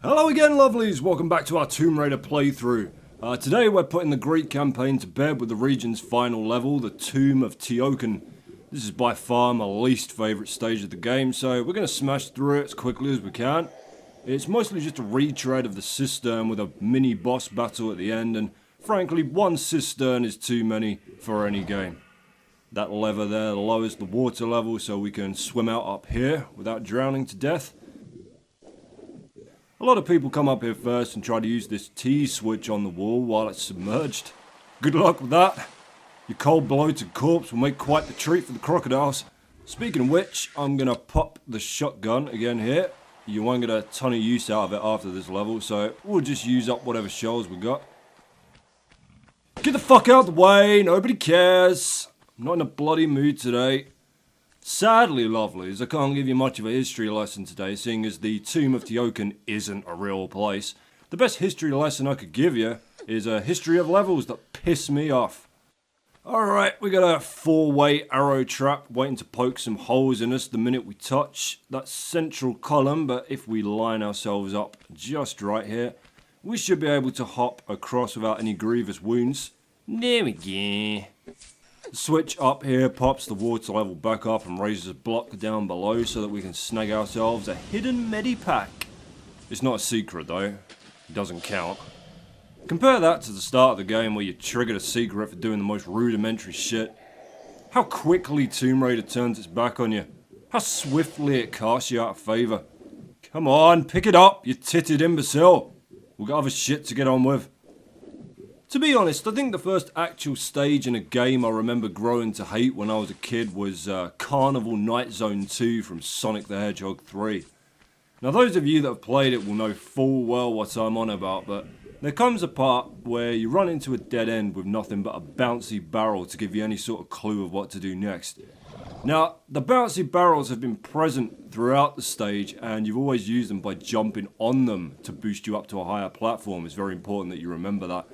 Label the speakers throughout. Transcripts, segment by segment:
Speaker 1: Hello again, lovelies! Welcome back to our Tomb Raider playthrough. Today we're putting the Greek campaign to bed with the region's final level, the Tomb of Tihocan. This is by far my least favourite stage of the game, so we're going to smash through it as quickly as we can. It's mostly just a retread of the cistern with a mini boss battle at the end, and frankly, one cistern is too many for any game. That lever there lowers the water level so we can swim out up here without drowning to death. A lot of people come up here first and try to use this T switch on the wall while it's submerged. Good luck with that. Your cold-bloated corpse will make quite the treat for the crocodiles. Speaking of which, I'm going to pop the shotgun again here. You won't get a ton of use out of it after this level, so we'll just use up whatever shells we got. Get the fuck out of the way, nobody cares. I'm not in a bloody mood today. Sadly, lovelies, I can't give you much of a history lesson today, seeing as the Tomb of Tihocan isn't a real place. The best history lesson I could give you is a history of levels that piss me off. Alright, we got a 4-way arrow trap waiting to poke some holes in us the minute we touch that central column, but if we line ourselves up just right here, we should be able to hop across without any grievous wounds. There we go. The switch up here pops the water level back up and raises a block down below so that we can snag ourselves a hidden medipack. It's not a secret though, it doesn't count. Compare that to the start of the game where you triggered a secret for doing the most rudimentary shit. How quickly Tomb Raider turns its back on you. How swiftly it casts you out of favour. Come on, pick it up, you titted imbecile. We've got other shit to get on with. To be honest, I think the first actual stage in a game I remember growing to hate when I was a kid was Carnival Night Zone 2 from Sonic the Hedgehog 3. Now those of you that have played it will know full well what I'm on about, but there comes a part where you run into a dead end with nothing but a bouncy barrel to give you any sort of clue of what to do next. Now, the bouncy barrels have been present throughout the stage and you've always used them by jumping on them to boost you up to a higher platform. It's very important that you remember that.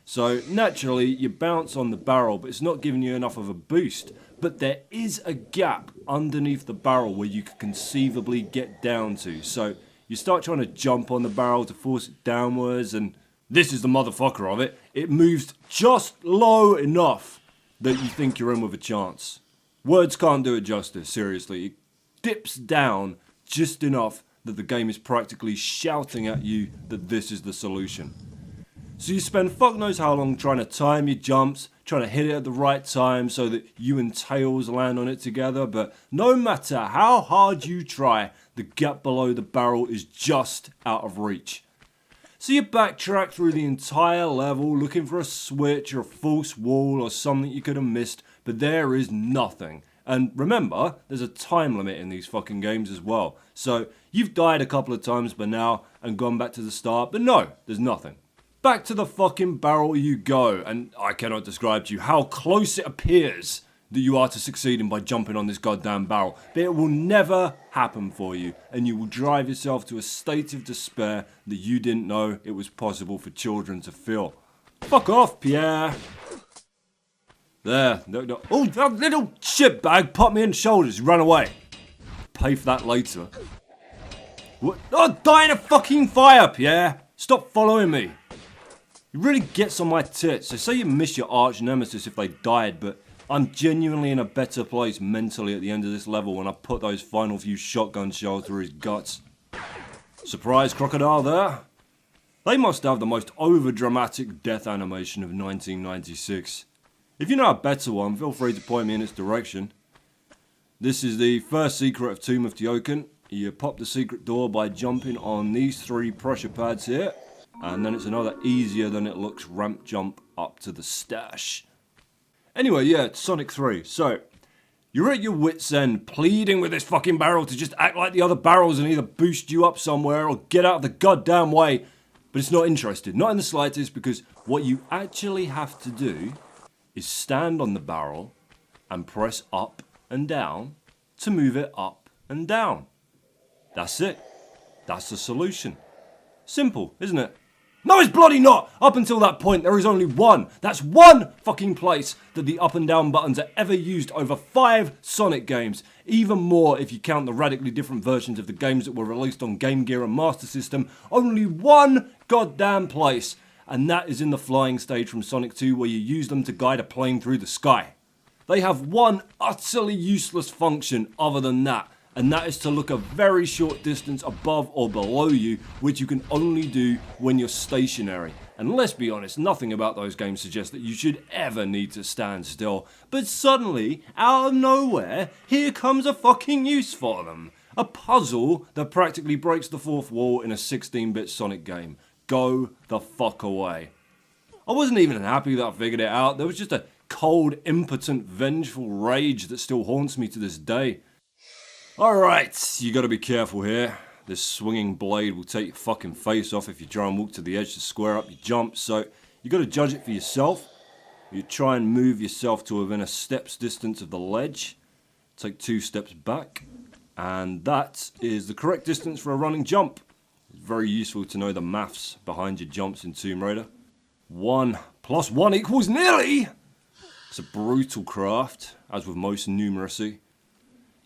Speaker 1: So naturally you bounce on the barrel, but it's not giving you enough of a boost. But there is a gap underneath the barrel where you could conceivably get down to. So you start trying to jump on the barrel to force it downwards, and this is the motherfucker of it. It moves just low enough that you think you're in with a chance. Words can't do it justice, seriously. It dips down just enough that the game is practically shouting at you that this is the solution. So you spend fuck knows how long trying to time your jumps, trying to hit it at the right time so that you and Tails land on it together, but no matter how hard you try, the gap below the barrel is just out of reach. So you backtrack through the entire level looking for a switch or a false wall or something you could have missed, but there is nothing. And remember, there's a time limit in these fucking games as well. So you've died a couple of times by now and gone back to the start, but no, there's nothing. Back to the fucking barrel you go, and I cannot describe to you how close it appears that you are to succeeding by jumping on this goddamn barrel. But it will never happen for you, and you will drive yourself to a state of despair that you didn't know it was possible for children to feel. Fuck off, Pierre. There. No. Oh, that little shitbag popped me in the shoulders. Run away. Pay for that later. What? Oh, die in a fucking fire, Pierre. Stop following me. It really gets on my tits. They say you miss your arch nemesis if they died, but I'm genuinely in a better place mentally at the end of this level when I put those final few shotgun shells through his guts. Surprise crocodile there? They must have the most overdramatic death animation of 1996. If you know a better one, feel free to point me in its direction. This is the first secret of Tomb of Tihocan. You pop the secret door by jumping on these 3 pressure pads here. And then it's another easier than it looks ramp jump up to the stash. Anyway, yeah, it's Sonic 3. So, you're at your wit's end pleading with this fucking barrel to just act like the other barrels and either boost you up somewhere or get out of the goddamn way. But it's not interested, not in the slightest, because what you actually have to do is stand on the barrel and press up and down to move it up and down. That's it. That's the solution. Simple, isn't it? No, it's bloody not! Up until that point, there is only one. That's one fucking place that the up and down buttons are ever used over 5 Sonic games. Even more if you count the radically different versions of the games that were released on Game Gear and Master System. Only one goddamn place. And that is in the flying stage from Sonic 2 where you use them to guide a plane through the sky. They have one utterly useless function other than that. And that is to look a very short distance above or below you, which you can only do when you're stationary. And let's be honest, nothing about those games suggests that you should ever need to stand still. But suddenly, out of nowhere, here comes a fucking use for them. A puzzle that practically breaks the fourth wall in a 16-bit Sonic game. Go the fuck away. I wasn't even happy that I figured it out. There was just a cold, impotent, vengeful rage that still haunts me to this day. Alright, you gotta be careful here. This swinging blade will take your fucking face off if you try and walk to the edge to square up your jump, so you gotta judge it for yourself. You try and move yourself to within a step's distance of the ledge. Take 2 steps back, and that is the correct distance for a running jump. It's very useful to know the maths behind your jumps in Tomb Raider. 1 + 1 = nearly! It's a brutal craft, as with most numeracy.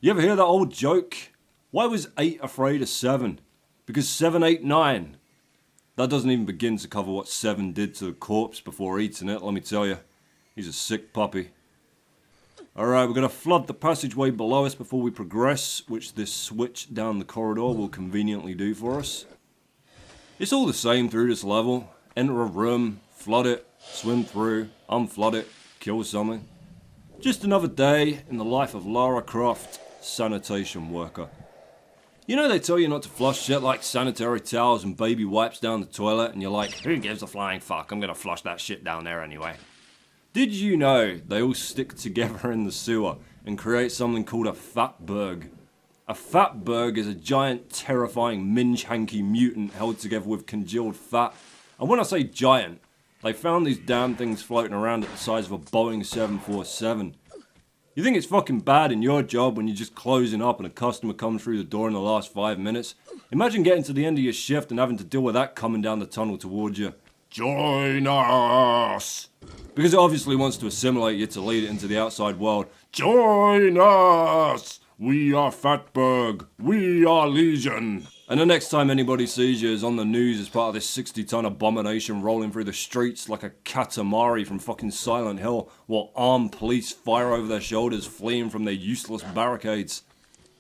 Speaker 1: You ever hear that old joke? Why was 8 afraid of 7? Because 7 ate 9. That doesn't even begin to cover what 7 did to the corpse before eating it, let me tell you. He's a sick puppy. Alright, we're going to flood the passageway below us before we progress, which this switch down the corridor will conveniently do for us. It's all the same through this level. Enter a room, flood it, swim through, unflood it, kill something. Just another day in the life of Lara Croft, sanitation worker. You know they tell you not to flush shit like sanitary towels and baby wipes down the toilet, and you're like, who gives a flying fuck, I'm gonna flush that shit down there anyway. Did you know they all stick together in the sewer and create something called a fatberg? A fatberg is a giant, terrifying, minge-hanky mutant held together with congealed fat. And when I say giant, they found these damn things floating around at the size of a Boeing 747. You think it's fucking bad in your job when you're just closing up and a customer comes through the door in the last 5 minutes? Imagine getting to the end of your shift and having to deal with that coming down the tunnel towards you. Join us! Because it obviously wants to assimilate you to lead it into the outside world. Join us! We are Fatberg. We are Legion. And the next time anybody sees you is on the news as part of this 60-ton abomination rolling through the streets like a Katamari from fucking Silent Hill, while armed police fire over their shoulders fleeing from their useless barricades.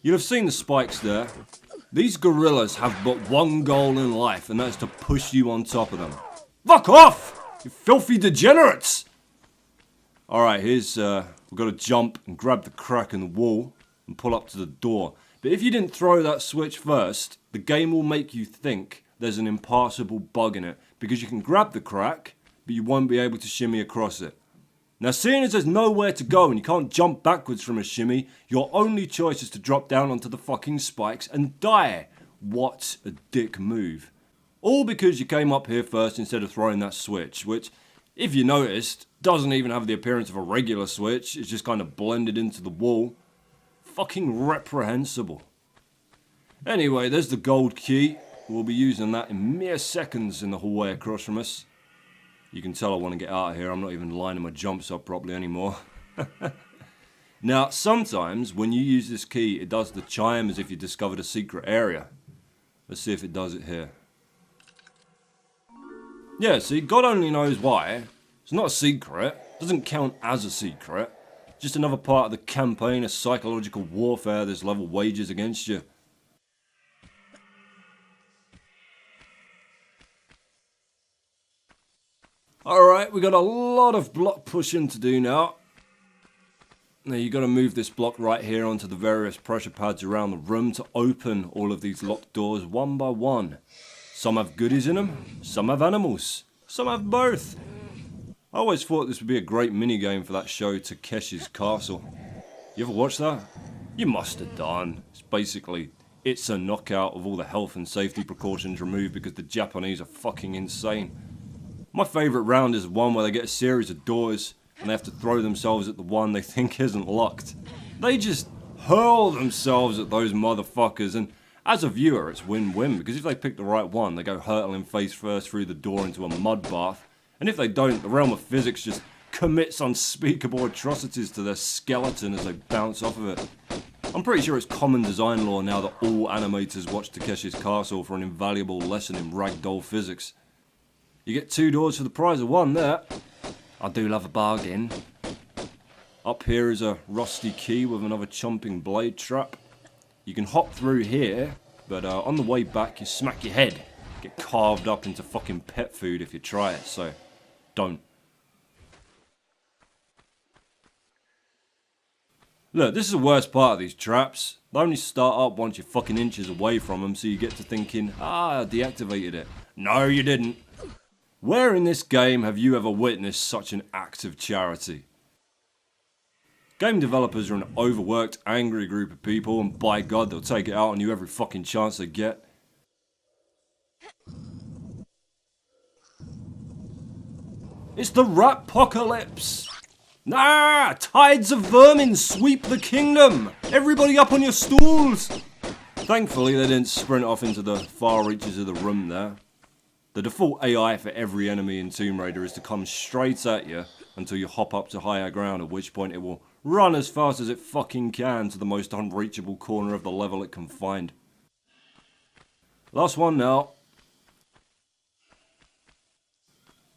Speaker 1: You'll have seen the spikes there. These gorillas have but one goal in life, and that is to push you on top of them. Fuck off! You filthy degenerates! Alright, here's, we've got to jump and grab the crack in the wall and pull up to the door. But if you didn't throw that switch first, the game will make you think there's an impassable bug in it, because you can grab the crack, but you won't be able to shimmy across it. Now, seeing as there's nowhere to go and you can't jump backwards from a shimmy, your only choice is to drop down onto the fucking spikes and die. What a dick move. All because you came up here first instead of throwing that switch, which, if you noticed, doesn't even have the appearance of a regular switch, it's just kind of blended into the wall. Fucking reprehensible. Anyway, there's the gold key. We'll be using that in mere seconds in the hallway across from us. You can tell I want to get out of here. I'm not even lining my jumps up properly anymore. Now, sometimes when you use this key, it does the chime as if you discovered a secret area. Let's see if it does it here. Yeah, see, God only knows why. It's not a secret. It doesn't count as a secret. Just another part of the campaign of psychological warfare this level wages against you. Alright, we got a lot of block pushing to do now. Now you got to move this block right here onto the various pressure pads around the room to open all of these locked doors one by one. Some have goodies in them, some have animals, some have both. I always thought this would be a great minigame for that show Takeshi's Castle. You ever watched that? You must have done. It's basically, it's a knockout of all the health and safety precautions removed because the Japanese are fucking insane. My favourite round is one where they get a series of doors and they have to throw themselves at the one they think isn't locked. They just hurl themselves at those motherfuckers, and As a viewer, it's win-win, because if they pick the right one, they go hurtling face first through the door into a mud bath, and if they don't, the realm of physics just commits unspeakable atrocities to their skeleton as they bounce off of it. I'm pretty sure it's common design law now that all animators watch Takeshi's Castle for an invaluable lesson in ragdoll physics. You get 2 doors for the price of 1 there. I do love a bargain. Up here is a rusty key with another chomping blade trap. You can hop through here, but on the way back you smack your head. Get carved up into fucking pet food if you try it, so don't. Look, this is the worst part of these traps. They only start up once you're fucking inches away from them, so you get to thinking, I deactivated it. No, you didn't. Where in this game have you ever witnessed such an act of charity? Game developers are an overworked, angry group of people, and by God, they'll take it out on you every fucking chance they get. It's the Rat-pocalypse! Nah! Tides of vermin sweep the kingdom! Everybody up on your stools! Thankfully, they didn't sprint off into the far reaches of the room there. The default AI for every enemy in Tomb Raider is to come straight at you until you hop up to higher ground, at which point it will run as fast as it fucking can to the most unreachable corner of the level it can find. Last one now.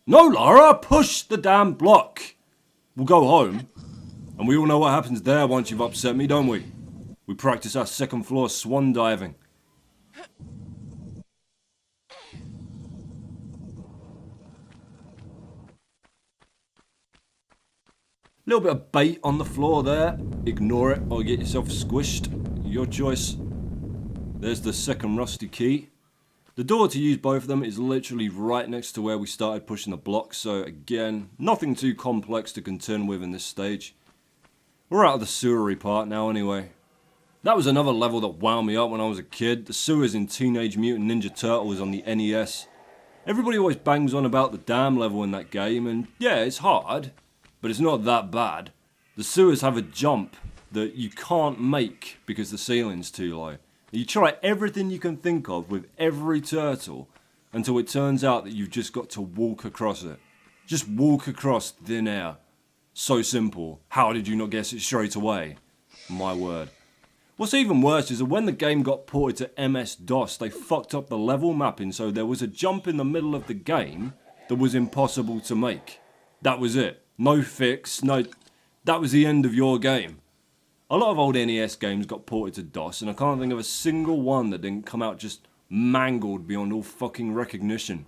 Speaker 1: No, Lara! Push the damn block! We'll go home, and we all know what happens there once you've upset me, don't we? We practice our second floor swan diving. Little bit of bait on the floor there. Ignore it or get yourself squished. Your choice. There's the second rusty key. The door to use both of them is literally right next to where we started pushing the block, so again, nothing too complex to contend with in this stage. We're out of the sewery part now anyway. That was another level that wound me up when I was a kid. The sewers in Teenage Mutant Ninja Turtles on the NES. Everybody always bangs on about the dam level in that game, and yeah, it's hard, but it's not that bad. The sewers have a jump that you can't make because the ceiling's too low. You try everything you can think of with every turtle until it turns out that you've just got to walk across it. Just walk across thin air. So simple. How did you not guess it straight away? My word. What's even worse is that when the game got ported to MS-DOS, they fucked up the level mapping, so there was a jump in the middle of the game that was impossible to make. That was it. No fix, no... That was the end of your game. A lot of old NES games got ported to DOS, and I can't think of a single one that didn't come out just mangled beyond all fucking recognition.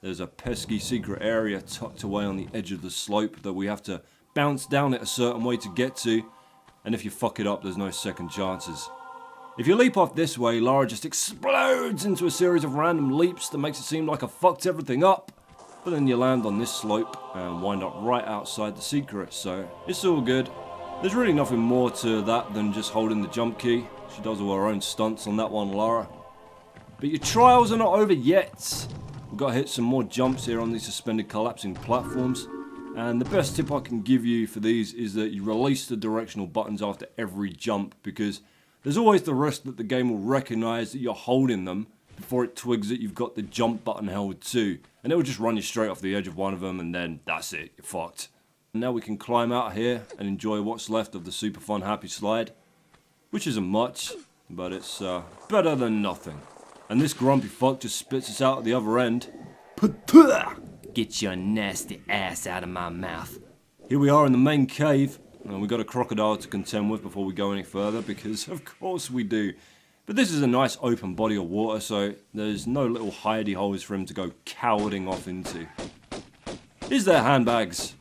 Speaker 1: There's a pesky secret area tucked away on the edge of the slope that we have to bounce down it a certain way to get to, and if you fuck it up, there's no second chances. If you leap off this way, Lara just explodes into a series of random leaps that makes it seem like I fucked everything up, but then you land on this slope and wind up right outside the secret, so it's all good. There's really nothing more to that than just holding the jump key. She does all her own stunts on that one, Lara. But your trials are not over yet. We've got to hit some more jumps here on these suspended collapsing platforms. And the best tip I can give you for these is that you release the directional buttons after every jump, because there's always the risk that the game will recognise that you're holding them before it twigs that you've got the jump button held too. And it will just run you straight off the edge of one of them, and then that's it, you're fucked. Now we can climb out here and enjoy what's left of the super fun happy slide, which isn't much, but it's better than nothing. And this grumpy fuck just spits us out at the other end. Get your nasty ass out of my mouth. Here we are in the main cave, and we've got a crocodile to contend with before we go any further, because of course we do. But this is a nice open body of water, so there's no little hidey holes for him to go cowarding off into. Is there handbags?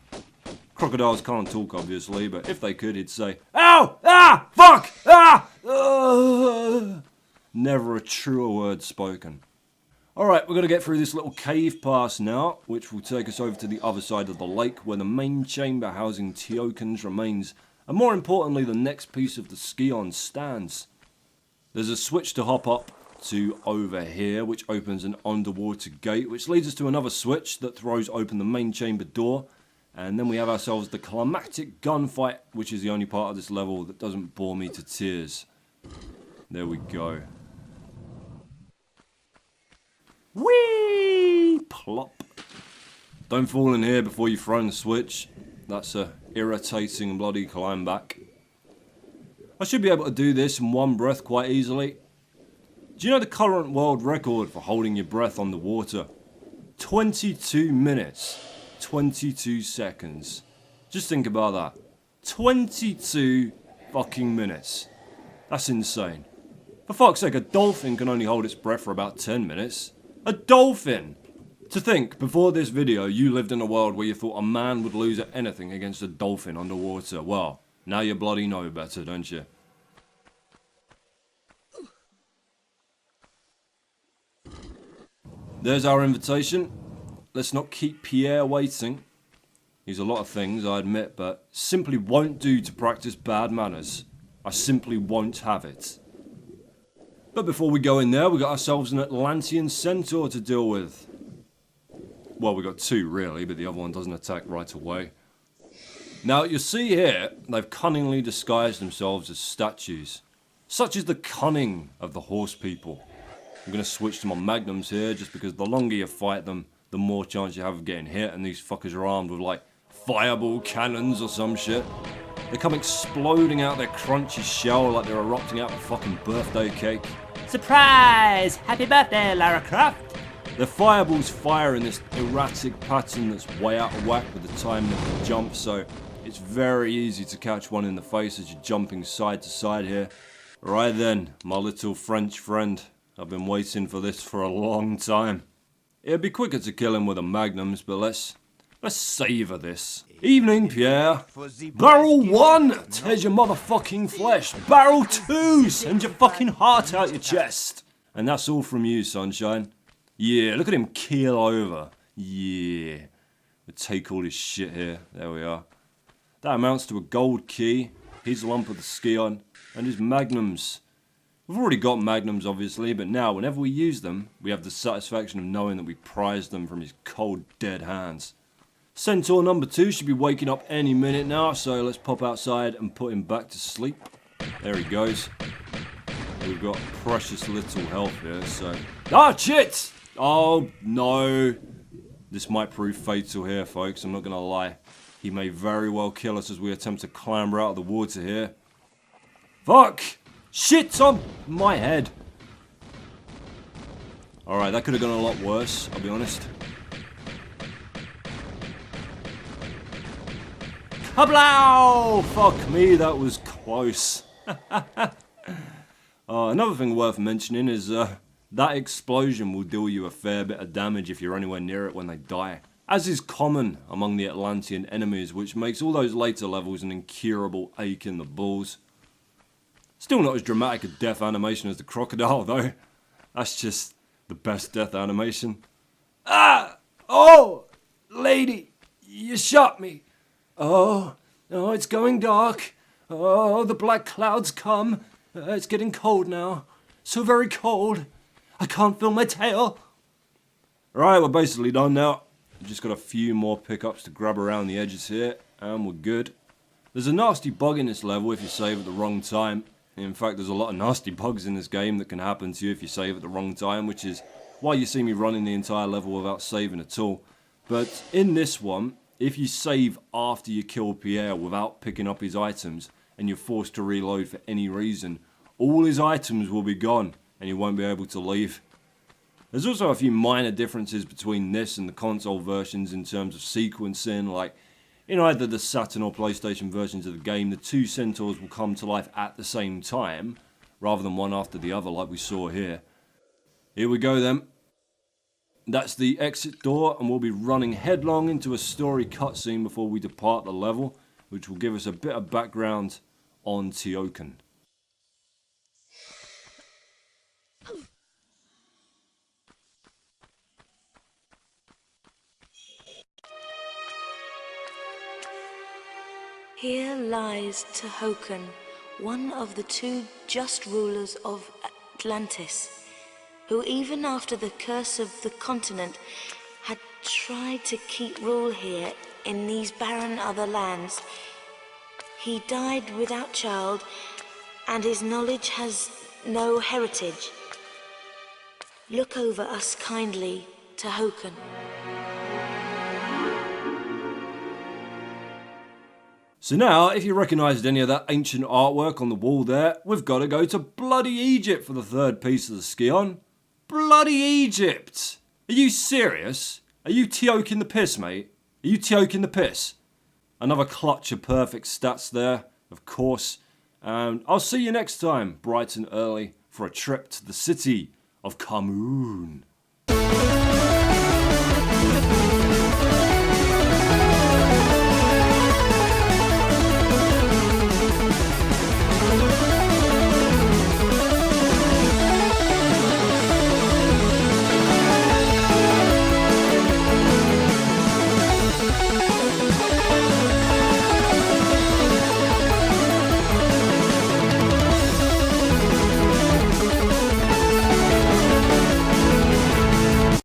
Speaker 1: Crocodiles can't talk, obviously, but if they could, he'd say, "Ow! Ah! Fuck! Ah! Never a truer word spoken. Alright, we're going to get through this little cave pass now, which will take us over to the other side of the lake, where the main chamber housing Tihocan's remains, and more importantly, the next piece of the Skion stands. There's a switch to hop up to over here, which opens an underwater gate, which leads us to another switch that throws open the main chamber door. And then we have ourselves the climactic gunfight, which is the only part of this level that doesn't bore me to tears. There we go. Whee! Plop. Don't fall in here before you throw in the switch. That's a irritating bloody climb back. I should be able to do this in one breath quite easily. Do you know the current world record for holding your breath underwater? 22 minutes, 22 seconds. Just think about that. 22 fucking minutes. That's insane. For fuck's sake, a dolphin can only hold its breath for about 10 minutes. A dolphin! To think, before this video, you lived in a world where you thought a man would lose at anything against a dolphin underwater. Well, now you bloody know better, don't you? There's our invitation. Let's not keep Pierre waiting. He's a lot of things, I admit, but simply won't do to practice bad manners. I simply won't have it. But before we go in there, we got ourselves an Atlantean centaur to deal with. Well, we got two really, but the other one doesn't attack right away. Now, you see here, they've cunningly disguised themselves as statues. Such is the cunning of the horse people. I'm going to switch to my magnums here, just because the longer you fight them, the more chance you have of getting hit, and these fuckers are armed with, like, fireball cannons or some shit. They come exploding out their crunchy shell like they're erupting out of a fucking birthday cake.
Speaker 2: Surprise! Happy birthday, Lara Croft!
Speaker 1: The fireballs fire in this erratic pattern that's way out of whack with the timing of the jump, so it's very easy to catch one in the face as you're jumping side to side here. Right then, my little French friend. I've been waiting for this for a long time. It'd be quicker to kill him with a magnums, but let's savour this. Evening, Pierre. Barrel 1, tears your motherfucking flesh. Barrel 2, send your fucking heart out your chest. And that's all from you, sunshine. Yeah, look at him keel over. Yeah. We'll take all his shit here. There we are. That amounts to a gold key, his lump of the skion, and his magnums. We've already got magnums, obviously, but now, whenever we use them, we have the satisfaction of knowing that we prized them from his cold, dead hands. Centaur number 2 should be waking up any minute now, so let's pop outside and put him back to sleep. There he goes. We've got precious little health here, so... Ah, shit! Oh, no. This might prove fatal here, folks, I'm not gonna lie. He may very well kill us as we attempt to clamber out of the water here. Fuck! Shit on my head. Alright, that could have gone a lot worse, I'll be honest. Kablow! Fuck me, that was close. Another thing worth mentioning is that explosion will deal you a fair bit of damage if you're anywhere near it when they die. As is common among the Atlantean enemies, which makes all those later levels an incurable ache in the balls. Still not as dramatic a death animation as the crocodile, though. That's just the best death animation. Ah! Oh! Lady! You shot me! Oh, it's going dark. Oh, the black clouds come. It's getting cold now. So very cold. I can't feel my tail. Right, we're basically done now. We've just got a few more pickups to grab around the edges here, and we're good. There's a nasty bug in this level if you save at the wrong time. In fact, there's a lot of nasty bugs in this game that can happen to you if you save at the wrong time, which is why you see me running the entire level without saving at all. But in this one, if you save after you kill Pierre without picking up his items, and you're forced to reload for any reason, all his items will be gone, and you won't be able to leave. There's also a few minor differences between this and the console versions in terms of sequencing, like in either the Saturn or PlayStation versions of the game, the two centaurs will come to life at the same time, rather than one after the other like we saw here. Here we go then. That's the exit door, and we'll be running headlong into a story cutscene before we depart the level, which will give us a bit of background on Tihocan.
Speaker 3: Here lies Tihocan, one of the two just rulers of Atlantis, who even after the curse of the continent had tried to keep rule here in these barren other lands. He died without child, and his knowledge has no heritage. Look over us kindly, Tihocan.
Speaker 1: So now, if you recognised any of that ancient artwork on the wall there, we've got to go to bloody Egypt for the third piece of the Skion. Bloody Egypt! Are you serious? Are you Tihocan the piss, mate? Are you Tihocan the piss? Another clutch of perfect stats there, of course. And I'll see you next time, bright and early, for a trip to the city of Khamun.